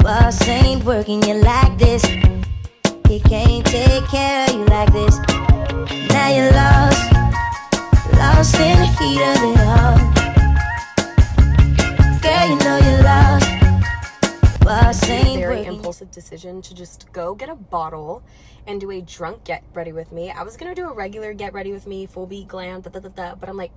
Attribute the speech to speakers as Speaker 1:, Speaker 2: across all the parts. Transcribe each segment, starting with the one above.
Speaker 1: Boss ain't working you like this. He can't take care of you like this. Now you're lost in the heat of it all. Girl, you know you're lost. Boss ain't
Speaker 2: Very
Speaker 1: working.
Speaker 2: impulsive decision to just go get a bottle and do a drunk get ready with me. I was gonna do a regular get ready with me, full beat glam, but I'm like,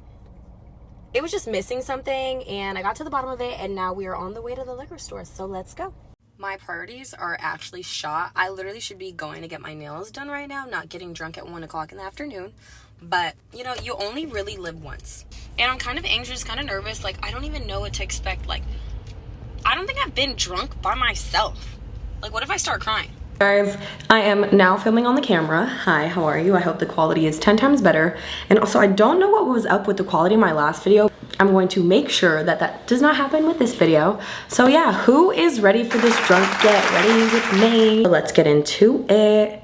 Speaker 2: it was just missing something, and I got to the bottom of it, and now we are on the way to the liquor store, so let's go. My priorities are actually shot. I literally should be going to get my nails done right now, not getting drunk at 1 o'clock in the afternoon. But, you know, you only really live once. And I'm kind of anxious, kind of nervous. Like, I don't even know what to expect. Like, I don't think I've been drunk by myself. Like, what if I start crying? Guys, I am now filming on the camera. Hi, how are you? I hope the quality is 10 times better. And also, I don't know what was up with the quality of my last video. I'm going to make sure that that does not happen with this video. So yeah, who is ready for this drunk get ready with me? Let's get into it.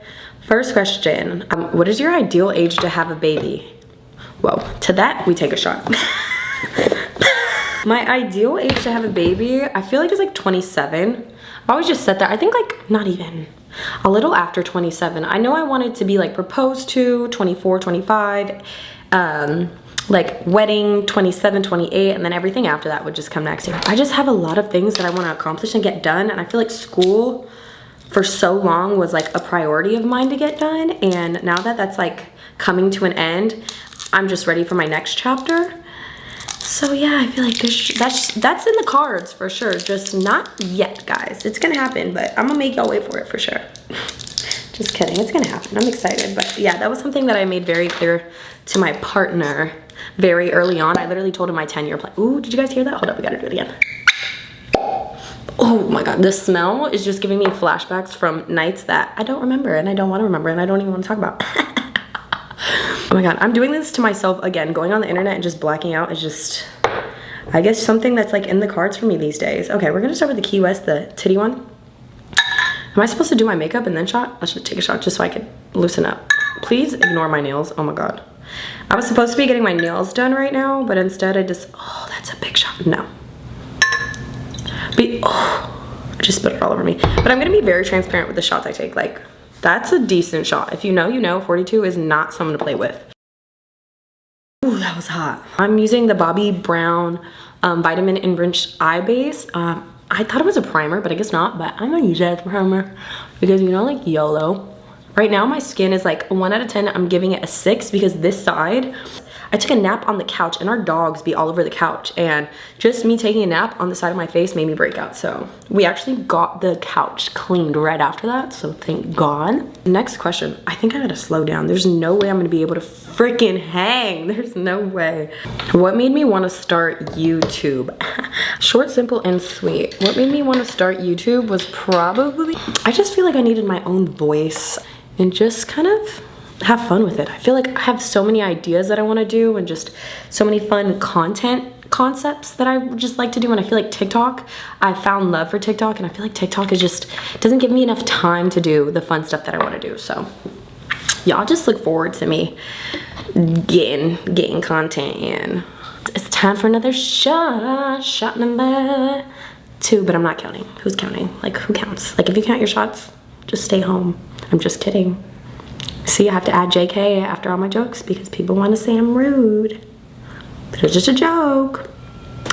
Speaker 2: First question, what is your ideal age to have a baby? Well, to that, we take a shot. My ideal age to have a baby, I feel like it's like 27. I've always just said that. I think like not even, a little after 27. I know I wanted to be like proposed to 24, 25, like wedding 27, 28, and then everything after that would just come next year. I just have a lot of things that I want to accomplish and get done, and I feel like school for so long was like a priority of mine to get done, and now that that's like coming to an end, I'm just ready for my next chapter. So yeah, I feel like that's in the cards for sure, just not yet, guys. It's gonna happen, but I'm gonna make y'all wait for it for sure. Just kidding, it's gonna happen. I'm excited, but yeah, that was something that I made very clear to my partner very early on. I literally told him my 10-year plan. Ooh, did you guys hear that? Hold up, we gotta do it again. Oh my God, this smell is just giving me flashbacks from nights that I don't remember, and I don't want to remember, and I don't even want to talk about. Oh my God, I'm doing this to myself again. Going on the internet and just blacking out is just, I guess, something that's like in the cards for me these days. Okay, we're gonna start with the Key West, the titty one. Am I supposed to do my makeup and then shot? I should take a shot just so I could loosen up. Please ignore my nails. Oh my God. I was supposed to be getting my nails done right now, but instead I just, oh, that's a big shot. No. Oh, I just spit it all over me. But I'm gonna be very transparent with the shots I take. Like, that's a decent shot. If you know, you know. 42 is not someone to play with. Ooh, that was hot. I'm using the Bobbi Brown Vitamin Enriched Eye Base. I thought it was a primer, but I guess not. But I'm gonna use it as a primer because, you know, like YOLO. Right now my skin is like 1 out of 10. I'm giving it a 6 because this side, I took a nap on the couch and our dogs be all over the couch, and just me taking a nap on the side of my face made me break out. So we actually got the couch cleaned right after that, so thank God. Next question, I think I gotta slow down. There's no way I'm gonna be able to freaking hang. There's no way. What made me want to start YouTube? Short, simple, and sweet. What made me want to start YouTube was probably, I just feel like I needed my own voice and just kind of have fun with it. I feel like I have so many ideas that I want to do and just so many fun content concepts that I just like to do, and I feel like TikTok, I found love for TikTok, and I feel like TikTok is just, doesn't give me enough time to do the fun stuff that I want to do. So y'all just look forward to me getting content in. It's time for another shot number 2, but I'm not counting. Who's counting? Like, who counts? Like, if you count your shots, just stay home. I'm just kidding. See, I have to add JK after all my jokes because people want to say I'm rude. But it's just a joke.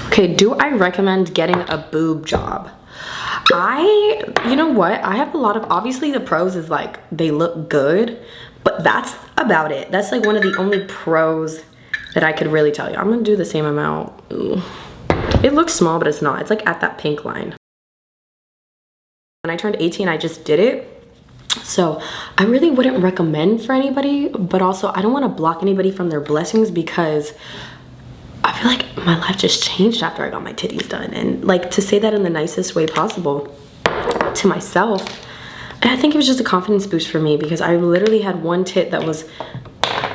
Speaker 2: Okay, do I recommend getting a boob job? You know what? I have a lot of, obviously the pros is like, they look good, but that's about it. That's like one of the only pros that I could really tell you. I'm gonna do the same amount. Ooh. It looks small, but it's not. It's like at that pink line. When I turned 18, I just did it. So I really wouldn't recommend for anybody, but also I don't want to block anybody from their blessings because I feel like my life just changed after I got my titties done. And like, to say that in the nicest way possible to myself, I think it was just a confidence boost for me because I literally had one tit that was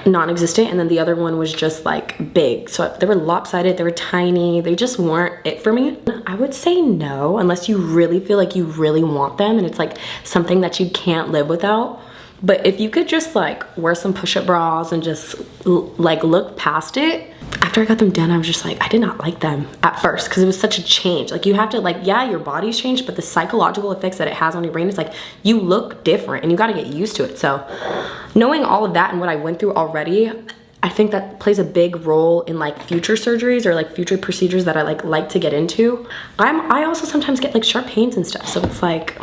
Speaker 2: non-existent and then the other one was just like big. So they were lopsided, they were tiny, they just weren't it for me. I would say no, unless you really feel like you really want them and it's like something that you can't live without. But if you could just like wear some push-up bras and just like look past it. After I got them done, I was just like, I did not like them at first because it was such a change. Like you have to like, yeah, your body's changed, but the psychological effects that it has on your brain is like, you look different and you got to get used to it. So knowing all of that and what I went through already, I think that plays a big role in like future surgeries or like future procedures that I like to get into. I also sometimes get like sharp pains and stuff. So it's like,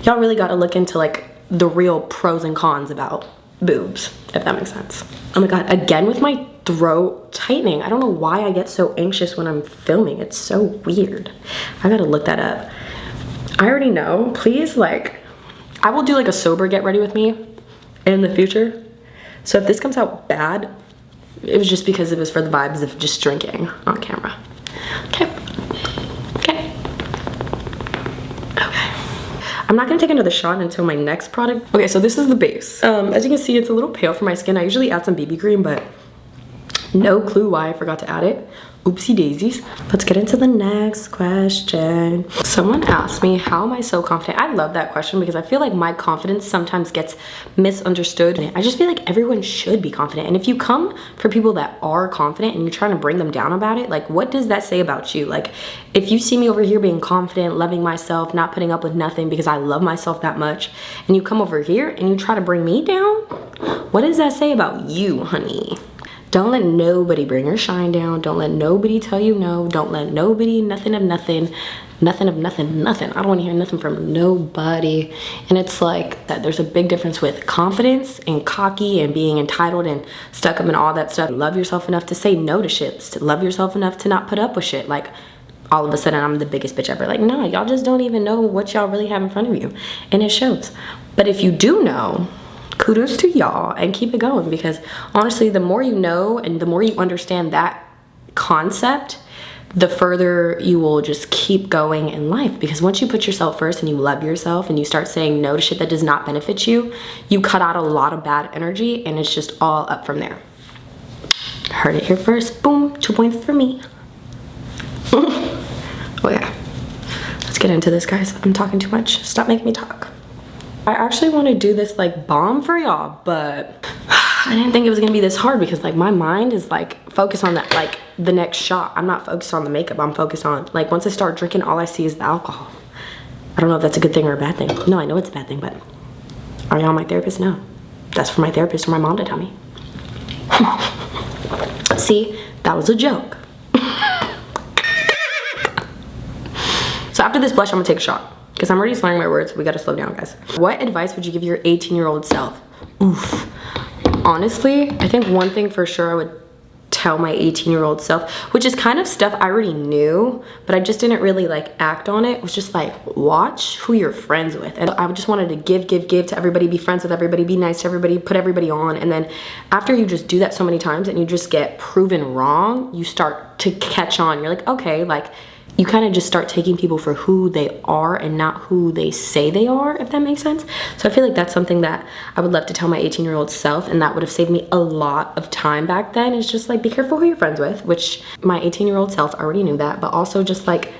Speaker 2: y'all really got to look into like the real pros and cons about boobs, if that makes sense. Oh my God, again with my throat tightening. I don't know why I get so anxious when I'm filming. It's so weird. I gotta look that up. I already know, please, like, I will do like a sober get ready with me in the future. So if this comes out bad, it was just because it was for the vibes of just drinking on camera. Okay. I'm not gonna take another shot until my next product. Okay, so this is the base. As you can see, it's a little pale for my skin. I usually add some BB cream, but no clue why I forgot to add it. Oopsie daisies. Let's get into the next question. Someone asked me, how am I so confident? I love that question because I feel like my confidence sometimes gets misunderstood. I just feel like everyone should be confident. And if you come for people that are confident and you're trying to bring them down about it, like what does that say about you? Like if you see me over here being confident, loving myself, not putting up with nothing because I love myself that much, and you come over here and you try to bring me down, what does that say about you, honey? Don't let nobody bring your shine down. Don't let nobody tell you no. Don't let nobody, nothing of nothing. I don't want to hear nothing from nobody. And it's like that there's a big difference with confidence and cocky and being entitled and stuck up and all that stuff. Love yourself enough to say no to shit. To love yourself enough to not put up with shit. Like all of a sudden I'm the biggest bitch ever. Like no, y'all just don't even know what y'all really have in front of you. And it shows. But if you do know, kudos to y'all and keep it going, because honestly the more you know and the more you understand that concept, the further you will just keep going in life. Because once you put yourself first and you love yourself and you start saying no to shit that does not benefit you, you cut out a lot of bad energy and it's just all up from there. Heard it here first. Boom, 2 points for me. Oh yeah, let's get into this, guys. I'm talking too much. Stop making me talk. I actually want to do this like bomb for y'all, but I didn't think it was gonna be this hard because like my mind is like focused on that, like the next shot. I'm not focused on the makeup. I'm focused on like once I start drinking, all I see is the alcohol. I don't know if that's a good thing or a bad thing. No, I know it's a bad thing, but are y'all my therapist? No. That's for my therapist or my mom to tell me. See, that was a joke. So after this blush, I'm gonna take a shot. Because I'm already slurring my words, we gotta slow down, guys. What advice would you give your 18-year-old self? Oof. Honestly, I think one thing for sure I would tell my 18-year-old self, which is kind of stuff I already knew, but I just didn't really like act on it, was just like, watch who you're friends with. And I just wanted to give to everybody, be friends with everybody, be nice to everybody, put everybody on. And then after you just do that so many times and you just get proven wrong, you start to catch on. You're like, okay, like, you kind of just start taking people for who they are and not who they say they are, if that makes sense. So I feel like that's something that I would love to tell my 18-year-old self, and that would have saved me a lot of time back then. It's just like, be careful who you're friends with, which my 18-year-old self already knew that, but also just like,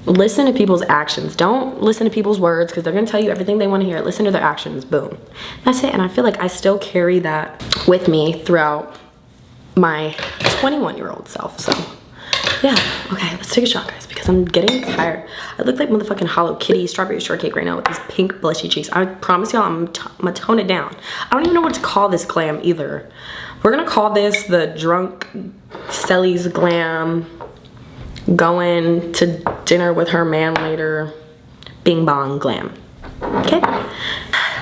Speaker 2: listen to people's actions. Don't listen to people's words because they're gonna tell you everything they want to hear. Listen to their actions, boom. That's it, and I feel like I still carry that with me throughout my 21-year-old self, so. Yeah, okay, let's take a shot, guys, because I'm getting tired. I look like motherfucking Hello Kitty strawberry shortcake right now with these pink blushy cheeks. I promise y'all I'm gonna tone it down. I don't even know what to call this glam either. We're gonna call this the drunk Stelly's glam, going to dinner with her man later, bing bong glam. Okay,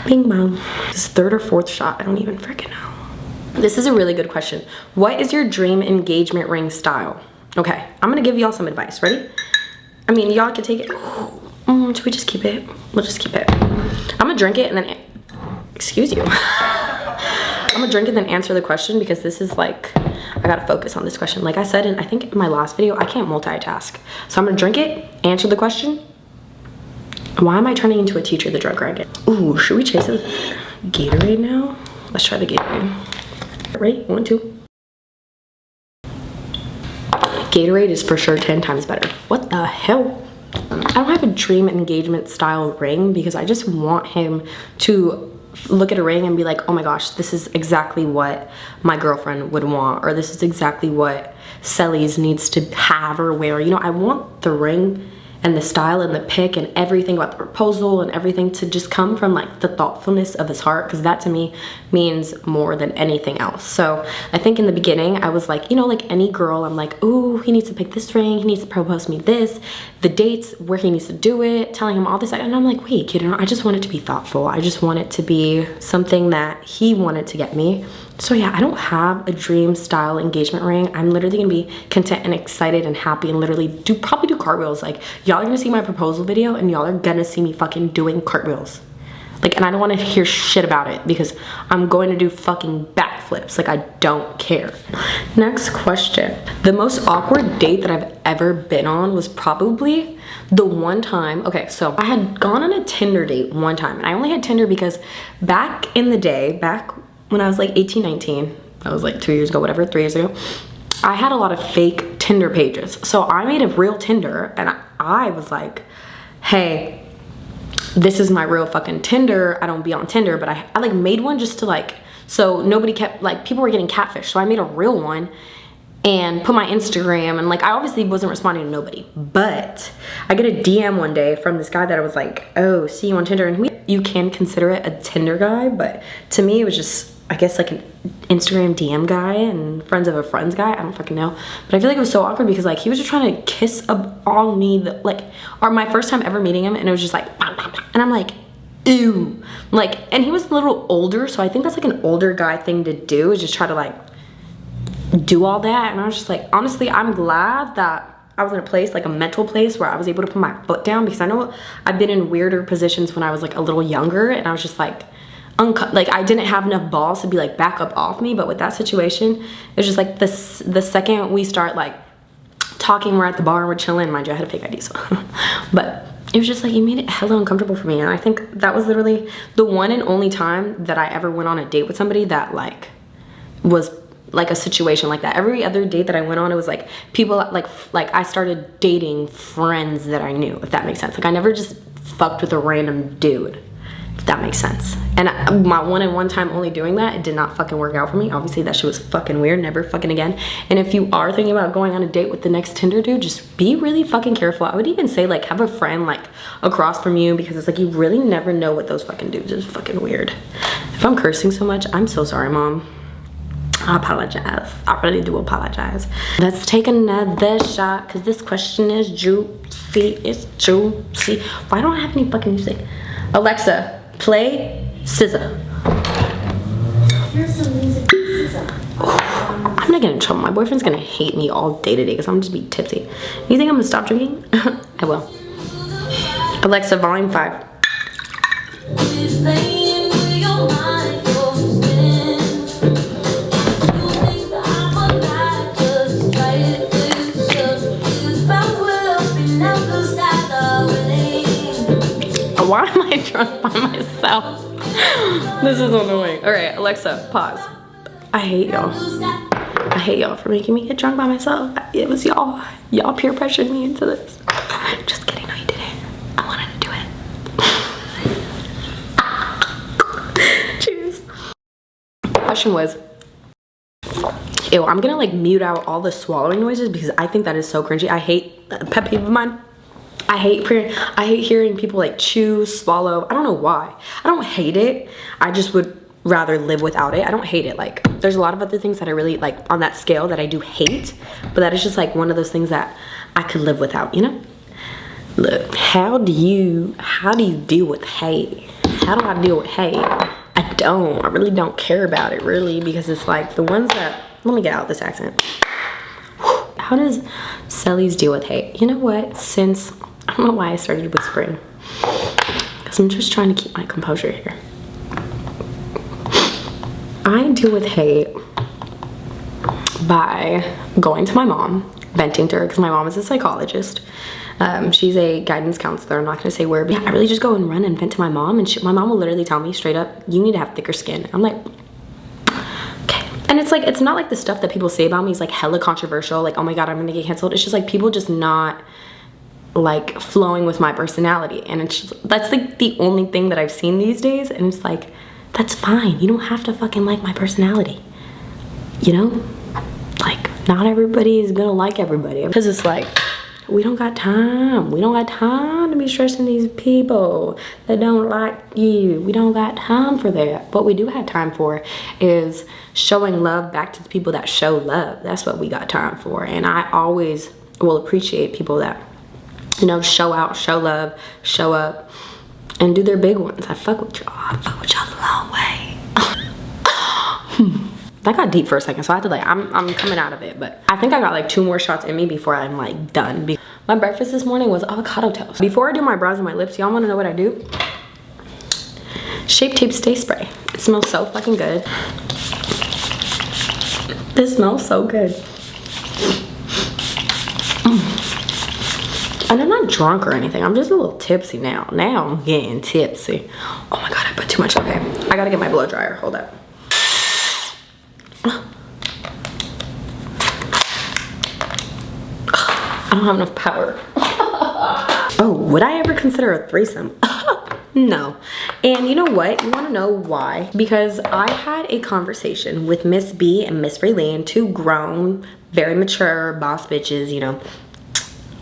Speaker 2: bing bong. This is third or fourth shot, I don't even freaking know. This is a really good question. What is your dream engagement ring style? Okay, I'm gonna give y'all some advice. Ready? I mean, y'all can take it. Should we just keep it? We'll just keep it. I'm gonna drink it and then, excuse you. I'm gonna drink it and then answer the question because this is like, I gotta focus on this question. Like I said, I think in my last video, I can't multitask. So I'm gonna drink it, answer the question. Why am I turning into a teacher, the drug racket? Ooh, should we chase a Gatorade now? Let's try the Gatorade. Ready? 1, 2. Gatorade is for sure 10 times better. What the hell? I don't have a dream engagement style ring because I just want him to look at a ring and be like, oh my gosh, this is exactly what my girlfriend would want, or this is exactly what Celly's needs to have or wear. You know, I want the ring and the style and the pick and everything about the proposal and everything to just come from like the thoughtfulness of his heart, because that to me means more than anything else. So I think in the beginning I was like, you know, like any girl, I'm like, ooh, he needs to pick this ring, he needs to propose me this, the dates where he needs to do it, telling him all this, and I'm like, wait, kid, I just want it to be thoughtful. I just want it to be something that he wanted to get me. So yeah, I don't have a dream style engagement ring. I'm literally gonna be content and excited and happy and literally probably do cartwheels. Like, y'all are gonna see my proposal video and y'all are gonna see me fucking doing cartwheels. Like, and I don't wanna hear shit about it because I'm going to do fucking backflips. Like, I don't care. Next question. The most awkward date that I've ever been on was probably the one time, okay, so I had gone on a Tinder date one time, and I only had Tinder because back in the day, back when I was like 18, 19, that was like 2 years ago, whatever, 3 years ago, I had a lot of fake Tinder pages. So I made a real Tinder, and I was like, hey, this is my real fucking Tinder. I don't be on Tinder, but I like made one just to like, so nobody kept, like, people were getting catfish. So I made a real one and put my Instagram, and like, I obviously wasn't responding to nobody, but I get a DM one day from this guy that I was like, oh, see you on Tinder. And you can consider it a Tinder guy, but to me it was just, I guess, like an Instagram DM guy and friends of a friend's guy. I don't fucking know. But I feel like it was so awkward because like he was just trying to kiss on me, like, or my first time ever meeting him, and it was just like, and I'm like, ew. Like, and he was a little older, so I think that's like an older guy thing to do, is just try to like do all that. And I was just like, honestly, I'm glad that I was in a place, like a mental place, where I was able to put my foot down, because I know I've been in weirder positions when I was like a little younger, and I was just like, like I didn't have enough balls to be like back up off me. But with that situation, it was just like the second we start like talking, we're at the bar, we're chilling, mind you, I had a fake ID, so but it was just like, it made it hella uncomfortable for me. And I think that was literally the one and only time that I ever went on a date with somebody that like was like a situation like that. Every other date that I went on, it was like people like I started dating friends that I knew, if that makes sense. Like, I never just fucked with a random dude, if that makes sense. And my one and one time only doing that, it did not fucking work out for me. Obviously that shit was fucking weird, never fucking again. And if you are thinking about going on a date with the next Tinder dude, just be really fucking careful. I would even say like have a friend like across from you, because it's like you really never know what those fucking dudes is. Fucking weird. If I'm cursing so much, I'm so sorry, mom. I apologize. I really do apologize. Let's take another shot, because this question is juicy. It's juicy. Why don't I have any fucking music? Alexa, play SZA.
Speaker 3: Here's some music from SZA.
Speaker 2: I'm not getting in trouble. My boyfriend's gonna hate me all day today because I'm just be tipsy. You think I'm gonna stop drinking? I will. Alexa, volume 5. Why am I drunk by myself? This is annoying. All right, Alexa, pause. I hate y'all. I hate y'all for making me get drunk by myself. It was y'all. Y'all peer pressured me into this. Just kidding, no you didn't. I wanted to do it. Cheers. The question was, ew, I'm gonna like mute out all the swallowing noises because I think that is so cringy. I hate, pet peeve of mine, I hate hearing people like chew, swallow. I don't know why. I don't hate it. I just would rather live without it. I don't hate it. Like, there's a lot of other things that I really like on that scale that I do hate, but that is just like one of those things that I could live without, you know? Look, how do you deal with hate? How do I deal with hate? I really don't care about it, really, because it's like the ones that, let me get out this accent. How does Celly's deal with hate? You know what? Since, I don't know why I started whispering, because I'm just trying to keep my composure here. I deal with hate by going to my mom, venting to her, because my mom is a psychologist. She's a guidance counselor. I'm not gonna say where, but yeah, I really just go and run and vent to my mom, and my mom will literally tell me straight up, you need to have thicker skin. I'm like, okay. And it's like, it's not like the stuff that people say about me is like hella controversial, like, oh my god, I'm gonna get canceled. It's just like people just not like flowing with my personality, and it's just, that's like the only thing that I've seen these days. And it's like, That's fine. You don't have to fucking like my personality. You know? Like, not everybody is gonna like everybody. Because it's like, we don't got time. We don't got time to be stressing these people that don't like you. We don't got time for that. What we do have time for is showing love back to the people that show love. That's what we got time for. And I always will appreciate people that, you know, show out, show love, show up, and do their big ones. I fuck with y'all. I fuck with y'all the long way. That got deep for a second, so I had to like, I'm coming out of it, but I think I got like 2 more shots in me before I'm like done. My breakfast this morning was avocado toast. Before I do my brows and my lips, y'all wanna know what I do? Shape Tape Stay Spray. It smells so fucking good. This smells so good. And I'm not drunk or anything. I'm just a little tipsy now. Now I'm getting tipsy. Oh my God, I put too much. Okay, I gotta get my blow dryer. Hold up. I don't have enough power. Oh, would I ever consider a threesome? No. And you know what? You want to know why? Because I had a conversation with Miss B and Miss Raylene, 2 grown, very mature boss bitches, you know.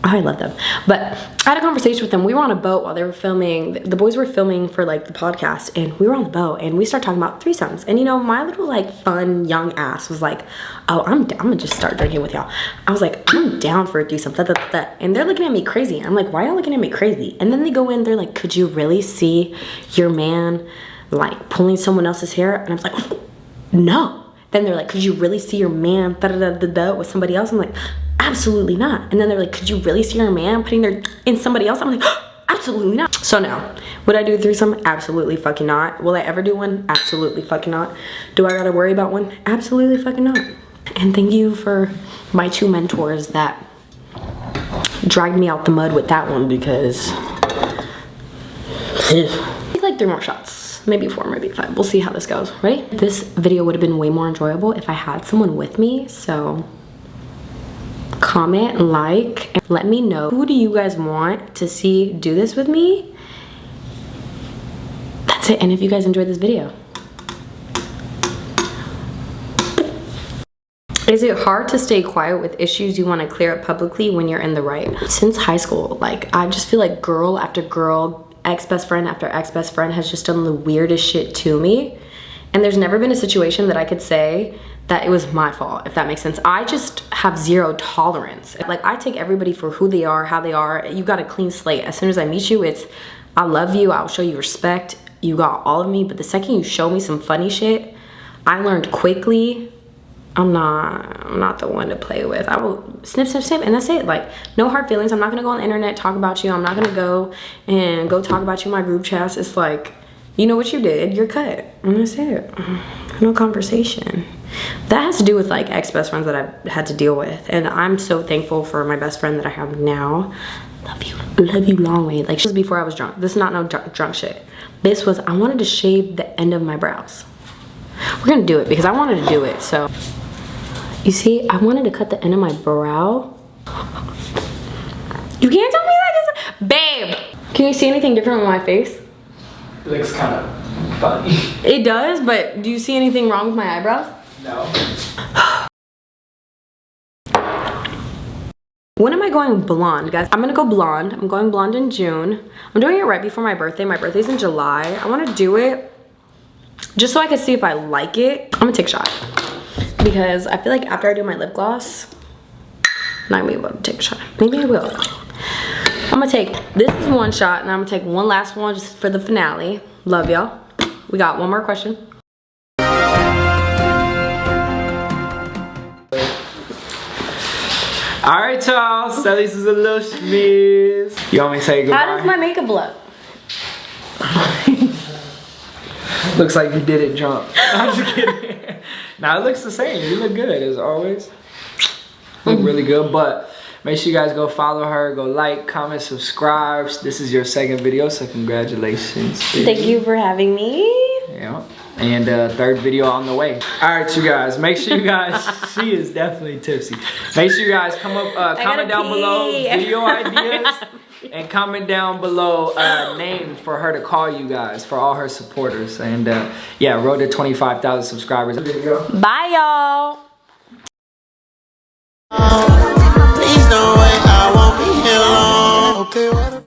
Speaker 2: I love them. But I had a conversation with them. We were on a boat while they were filming. The boys were filming for like the podcast, and we were on the boat and we started talking about threesomes. And you know, my little like fun young ass was like, oh, I'm gonna just start drinking with y'all. I was like, I'm down for a threesome. And they're looking at me crazy. I'm like, why are y'all looking at me crazy? And then they go in, they're like, could you really see your man like pulling someone else's hair? And I was like, no. Then they're like, could you really see your man with somebody else? I'm like, absolutely not. And then they're like, could you really see your man putting their in somebody else? I'm like, absolutely not. So no. Would I do a threesome? Absolutely fucking not. Will I ever do one? Absolutely fucking not. Do I gotta worry about one? Absolutely fucking not. And thank you for my 2 mentors that dragged me out the mud with that one, because like 3 more shots. Maybe 4, maybe 5. We'll see how this goes. Ready? This video would have been way more enjoyable if I had someone with me. So comment, like, and let me know, who do you guys want to see do this with me? That's it. And if you guys enjoyed this video, is it hard to stay quiet with issues you want to clear up publicly when you're in the right? Since high school, like, I just feel like girl after girl, ex-best friend after ex-best friend has just done the weirdest shit to me. And there's never been a situation that I could say that it was my fault, if that makes sense. I just have 0 tolerance. Like, I take everybody for who they are, how they are. You got a clean slate. As soon as I meet you, it's, I love you, I'll show you respect, you got all of me. But the second you show me some funny shit, I learned quickly, I'm not the one to play with. I will snip, snip, snip, and that's it. Like, no hard feelings. I'm not gonna go on the internet, talk about you. I'm not gonna go talk about you in my group chats. It's like, you know what you did, you're cut, and that's it. No conversation. That has to do with like ex-best friends that I've had to deal with, and I'm so thankful for my best friend that I have now. Love you long way. Like, this was before I was drunk. This is not no drunk shit. This was, I wanted to shave the end of my brows. We're gonna do it because I wanted to do it. So you see, I wanted to cut the end of my brow. You can't tell me that is, babe. Can you see anything different with my face?
Speaker 4: It looks kind of funny.
Speaker 2: It does, but do you see anything wrong with my eyebrows?
Speaker 4: No.
Speaker 2: When am I going blonde, guys? I'm gonna go blonde. I'm going blonde in June. I'm doing it right before my birthday. My birthday's in July. I wanna do it just so I can see if I like it. I'm gonna take a shot because I feel like after I do my lip gloss, I'm not gonna be able to take a shot. Maybe I will. I'm gonna take, this is 1 shot, and I'm gonna take 1 last one just for the finale. Love y'all. We got 1 more question.
Speaker 4: All right, y'all. Sally's is a little schmiz. You want me to say goodbye?
Speaker 2: How does my makeup look?
Speaker 4: Looks like you did it drunk. I'm just kidding. Now it looks the same. You look good as always. Look really good, but make sure you guys go follow her, go like, comment, subscribe. This is your 2nd video, so congratulations.
Speaker 2: Thank you for having me.
Speaker 4: Yeah. And third video on the way. All right, you guys. Make sure you guys. She is definitely tipsy. Make sure you guys comment down below video ideas and comment down below names for her to call you guys for all her supporters. And yeah, road to 25,000 subscribers.
Speaker 2: Bye, y'all.